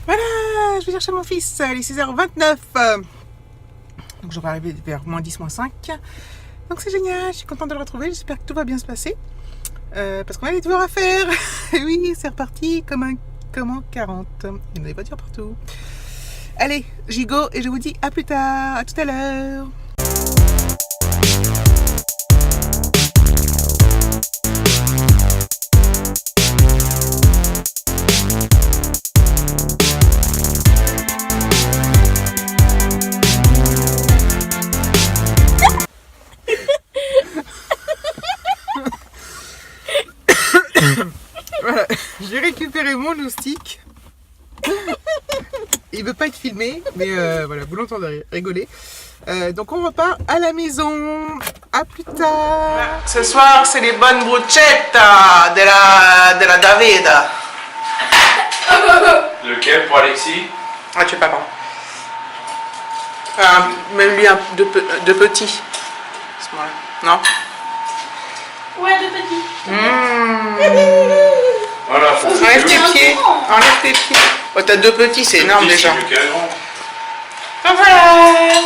Voilà, je vais chercher mon fils, il est 6h29. Donc je vais arriver vers moins 10, moins 5. Donc c'est génial, je suis contente de le retrouver, j'espère que tout va bien se passer. Parce qu'on a des devoirs à faire. Et oui, c'est reparti comme en 40. Il y en a des voitures partout. Allez, j'y go et je vous dis à plus tard, à tout à l'heure. Voilà, j'ai récupéré mon loustic. Il veut pas être filmé, mais voilà, vous l'entendrez rigoler. Donc on repart à la maison. À plus tard. Ce soir, c'est les bonnes bruschettas de la Davida. Lequel pour Alexis? Ah, tu es papa. Même lui de petit. Non. Ouais, de petit. Voilà, faut Enlève tes pieds. Enlève tes pieds. Oh, t'as deux petits, c'est énorme déjà. Donc voilà.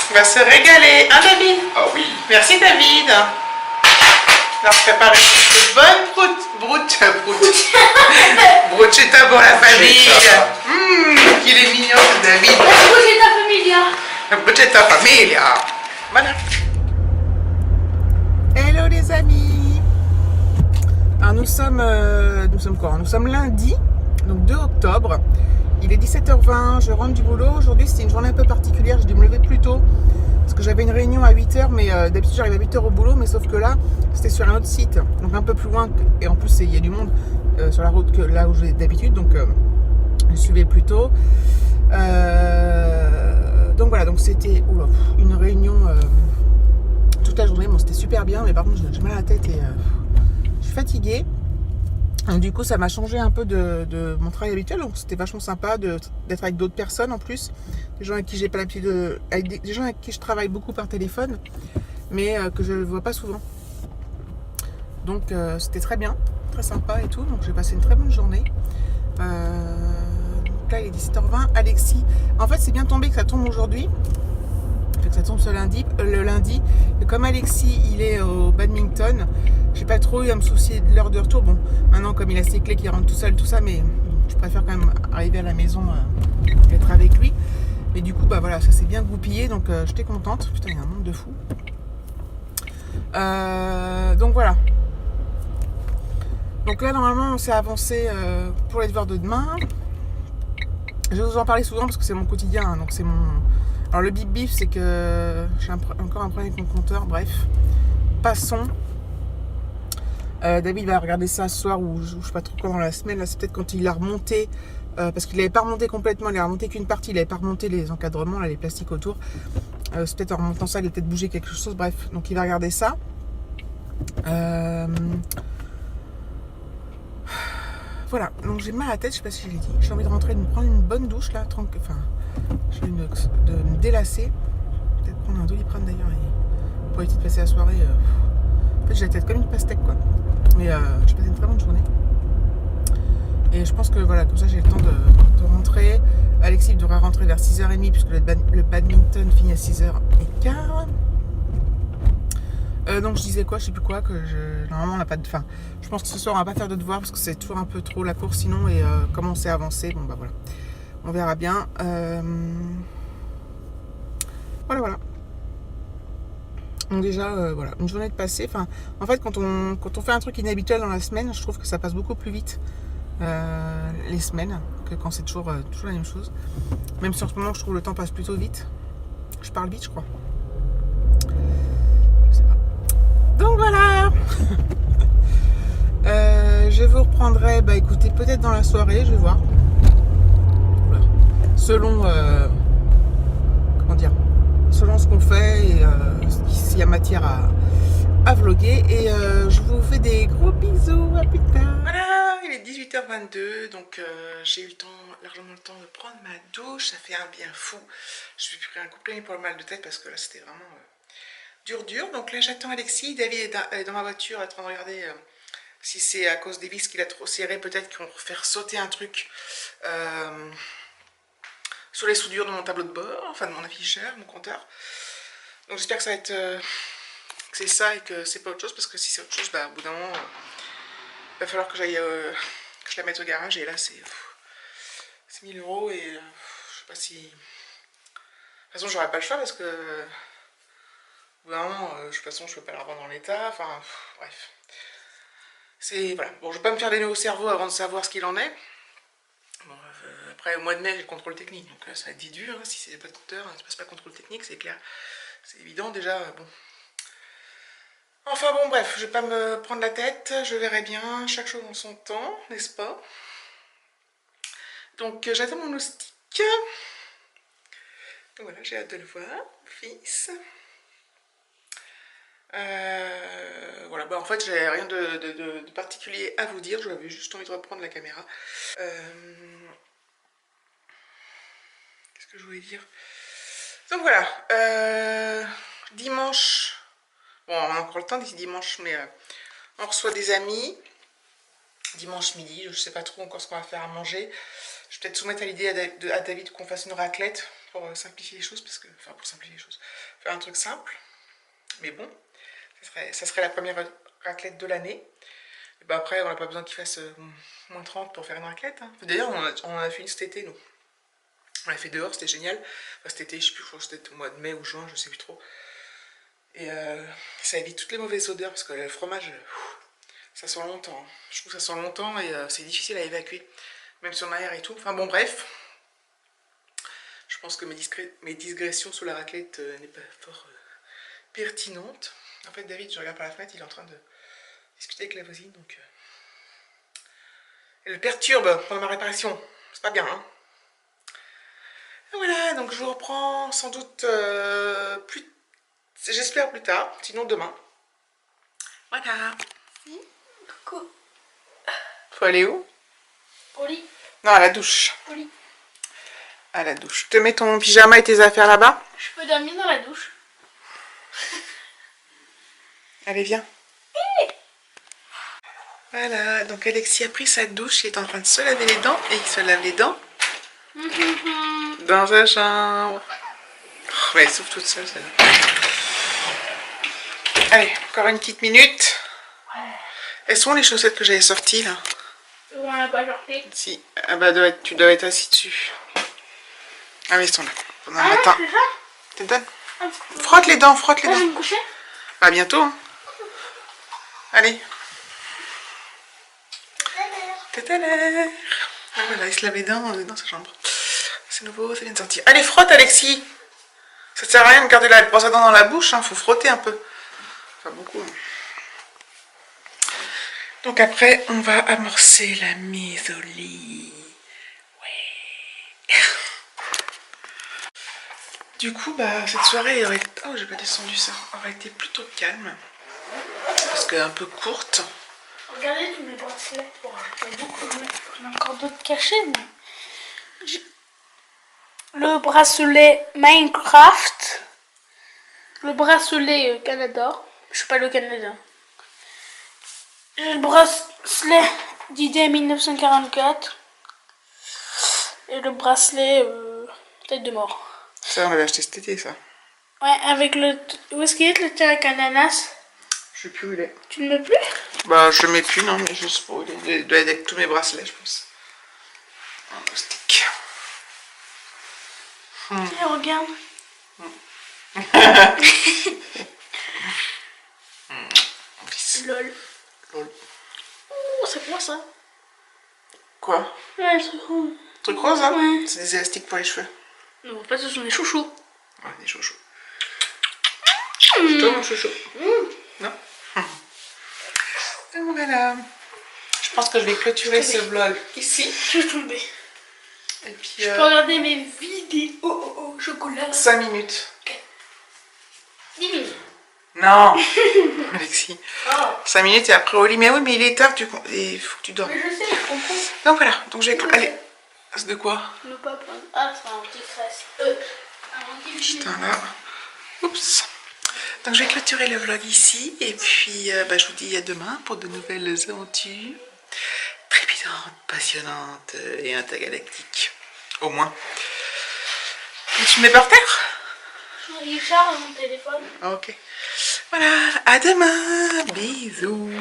On va se régaler. Hein, David? Ah oui. Merci, David. On va préparer de bonnes bruschetta pour la famille. Qu'il est mignon, David. Bruschetta familia. Bruschetta familia. Voilà. Hello les amis. Alors nous sommes quoi? Nous sommes lundi, donc 2 octobre. Il est 17h20, je rentre du boulot. Aujourd'hui c'était une journée un peu particulière, j'ai dû me lever plus tôt. Parce que j'avais une réunion à 8h, mais d'habitude j'arrive à 8h au boulot, mais sauf que là, c'était sur un autre site, donc un peu plus loin, et en plus il y a du monde sur la route que là où je vais d'habitude, donc je suivais plus tôt. Donc voilà, donc c'était une réunion toute la journée, bon c'était super bien, mais par contre j'ai mal à la tête et je suis fatiguée. Donc, du coup ça m'a changé un peu de mon travail habituel, donc c'était vachement sympa d'être avec d'autres personnes en plus, des gens avec qui j'ai pas l'habitude avec des gens avec qui je travaille beaucoup par téléphone, mais que je ne vois pas souvent. Donc c'était très bien, très sympa et tout, donc j'ai passé une très bonne journée. Donc là il est 17h20, Alexis, en fait c'est bien tombé que ça tombe aujourd'hui, que ça tombe ce lundi, le lundi, et comme Alexis il est au badminton, j'ai pas trop eu à me soucier de l'heure de retour. Bon, maintenant comme il a ses clés qu'il rentre tout seul, tout ça, mais je préfère quand même arriver à la maison et être avec lui. Mais du coup, bah voilà, ça s'est bien goupillé, donc j'étais contente. Putain, il y a un monde de fou. Donc voilà. Donc là, normalement, on s'est avancé pour les devoirs de demain. Je vais vous en parler souvent parce que c'est mon quotidien, hein, donc c'est mon... Alors le bip-bip, c'est que j'ai encore un problème avec mon compteur, bref. Passons. David va regarder ça ce soir ou je sais pas trop quand dans la semaine. Là, c'est peut-être quand il a remonté, parce qu'il n'avait pas remonté complètement, il a remonté qu'une partie, il n'avait pas remonté les encadrements, là, les plastiques autour. C'est peut-être en remontant ça, il a peut-être bougé quelque chose, bref. Donc il va regarder ça. Voilà, donc j'ai mal à la tête, je sais pas si je l'ai dit. J'ai envie de rentrer, de me prendre une bonne douche là, enfin, j'ai envie de me délasser. Peut-être prendre un Doliprane d'ailleurs pour éviter de passer la soirée. En fait, j'ai la tête comme une pastèque quoi. Mais j'ai passé une très bonne journée. Et je pense que voilà, comme ça j'ai le temps de rentrer. Alexis devra rentrer vers 6h30 puisque le badminton finit à 6h15. Donc je disais quoi, je sais plus quoi, normalement on n'a pas de... Enfin, je pense que ce soir on va pas faire de devoirs parce que c'est toujours un peu trop la course sinon et comme on s'est avancé, bon bah voilà. On verra bien. Voilà. Donc déjà, voilà, une journée de passé. Enfin, en fait, quand on fait un truc inhabituel dans la semaine, je trouve que ça passe beaucoup plus vite les semaines que quand c'est toujours la même chose. Même si en ce moment, je trouve le temps passe plutôt vite. Je parle vite, je crois. Je sais pas. Donc voilà. Je vous reprendrai, bah écoutez, peut-être dans la soirée, je vais voir. Voilà. Selon, comment dire, selon ce qu'on fait et s'il y a matière à vlogger. Et je vous fais des gros bisous, à plus tard. Voilà, il est 18h22, donc j'ai eu largement le temps de prendre ma douche. Ça fait un bien fou. Je vais pris un coup de pied pour le mal de tête parce que là c'était vraiment dur. Donc là j'attends Alexis. David est dans ma voiture en train de regarder Si c'est à cause des vis qu'il a trop serré, peut-être qu'on va faire sauter un truc sur les soudures de mon tableau de bord, enfin de mon afficheur, mon compteur. Donc j'espère que ça va être que c'est ça et que c'est pas autre chose, parce que si c'est autre chose, bah, au bout d'un moment, il va falloir que j'aille que je la mette au garage, et là c'est 1000 € et je sais pas si... De toute façon j'aurai pas le choix parce que au bout d'un moment, de toute façon je peux pas la revendre dans l'état, enfin bref. C'est voilà, bon je vais pas me faire des nœuds au cerveau avant de savoir ce qu'il en est. Bon, après au mois de mai j'ai le contrôle technique, donc ça va être dur, hein, si c'est pas de compteur, ça passe pas le contrôle technique, c'est clair. C'est évident déjà, bon. Enfin bon bref, je vais pas me prendre la tête, je verrai bien, chaque chose en son temps, n'est-ce pas? Donc j'attends mon moustique. Donc voilà, j'ai hâte de le voir, fils. Voilà, bah en fait j'ai rien de particulier à vous dire, j'avais juste envie de reprendre la caméra. Qu'est-ce que je voulais dire? Donc voilà, dimanche, bon on a encore le temps d'ici dimanche, mais on reçoit des amis, dimanche midi, je sais pas trop encore ce qu'on va faire à manger. Je vais peut-être soumettre à l'idée à David qu'on fasse une raclette pour simplifier les choses, parce que, enfin pour simplifier les choses, faire un truc simple, mais bon. Ça serait la première raclette de l'année. Et ben après, on n'a pas besoin qu'il fasse moins 30 pour faire une raclette. Hein. D'ailleurs, on en a fait une cet été, nous. On l'a fait dehors, c'était génial. Enfin, cet été, je sais plus, je crois que c'était au mois de mai ou juin, je sais plus trop. Et ça évite toutes les mauvaises odeurs, parce que le fromage, ça sent longtemps. Hein. Je trouve que ça sent longtemps et c'est difficile à évacuer, même si on a air et tout. Enfin bon, bref. Je pense que mes digressions sur la raclette n'est pas fort pertinente. En fait, David, je regarde par la fenêtre, il est en train de discuter avec la voisine, donc... Elle le perturbe pendant ma réparation. C'est pas bien, hein. Et voilà, donc je vous reprends sans doute j'espère plus tard, sinon demain. Voilà. Coucou. Faut aller où? Au lit. Non, à la douche. Au lit. À la douche. Te mets ton pyjama et tes affaires là-bas? Je peux dormir dans la douche. Allez, viens. Voilà, donc Alexis a pris sa douche, il est en train de se laver les dents, et il se lave les dents dans sa chambre. Oh, mais elle souffle toute seule, celle-là. Allez, encore une petite minute. Elles sont les chaussettes que j'avais sorties, là? On n'a pas sorti. Si, ah bah tu dois être assis dessus. Ah oui, ils sont là, pendant le matin. C'est ça? Tu te donnes? Frotte les dents, frotte les Je vais dents. me coucher. À bientôt, hein. Allez. Tout à l'heure. Ah voilà, il se lave les dents dans sa chambre. C'est nouveau, ça vient de sortir. Allez, frotte, Alexis. Ça sert à rien de garder la brosse à dents dans la bouche, hein. Faut frotter un peu. Pas beaucoup. Hein. Donc après, on va amorcer la mise au lit. Ouais. Du coup, bah, cette soirée aurait... Oh, j'ai pas descendu ça. Aurait été plutôt calme. Parce qu'un peu courte. Regardez tous mes bracelets. Bon, j'en ai beaucoup, j'en ai encore d'autres cachés, mais... Le bracelet Minecraft. Le bracelet Canada. Je suis pas le Canada. J'ai le bracelet d'idée 1944. Et le bracelet tête de mort. Ça, on l'avait acheté cet été, ça. Ouais, avec le... Où est-ce qu'il est le thé avec ananas? Je sais plus où il est. Tu ne mets plus? Bah, je le mets plus, non, mais juste pour... Il doit être avec tous mes bracelets, je pense. Un moustique. Et regarde. Lol. Lol. Oh, c'est quoi ça? Quoi? Ouais, le truc rose. Truc rose, hein? Ouais. C'est des élastiques pour les cheveux. Non, en fait, ce sont des chouchous. Ouais, des chouchous. C'est toi, mon chouchou? Non? Et voilà. Je pense que je vais clôturer ce vlog ici. Je vais tomber. Et puis, Je peux regarder mes vidéos au chocolat. 5 minutes. 10 minutes. Non, Alexis. Oh. 5 minutes et après au lit. Mais oui, mais il est tard, il faut que tu dormes. Mais je sais, je comprends. Donc voilà, donc je vais... Allez. C'est de quoi? Ne pas prendre. Ah, c'est un petit cresse. Un petit Putain, là. Oups. Donc je vais clôturer le vlog ici et puis je vous dis à demain pour de nouvelles aventures trépidantes, passionnantes et intergalactiques. Au moins. Et tu me mets par terre? Il charge mon téléphone. Ok. Voilà, à demain. Bisous.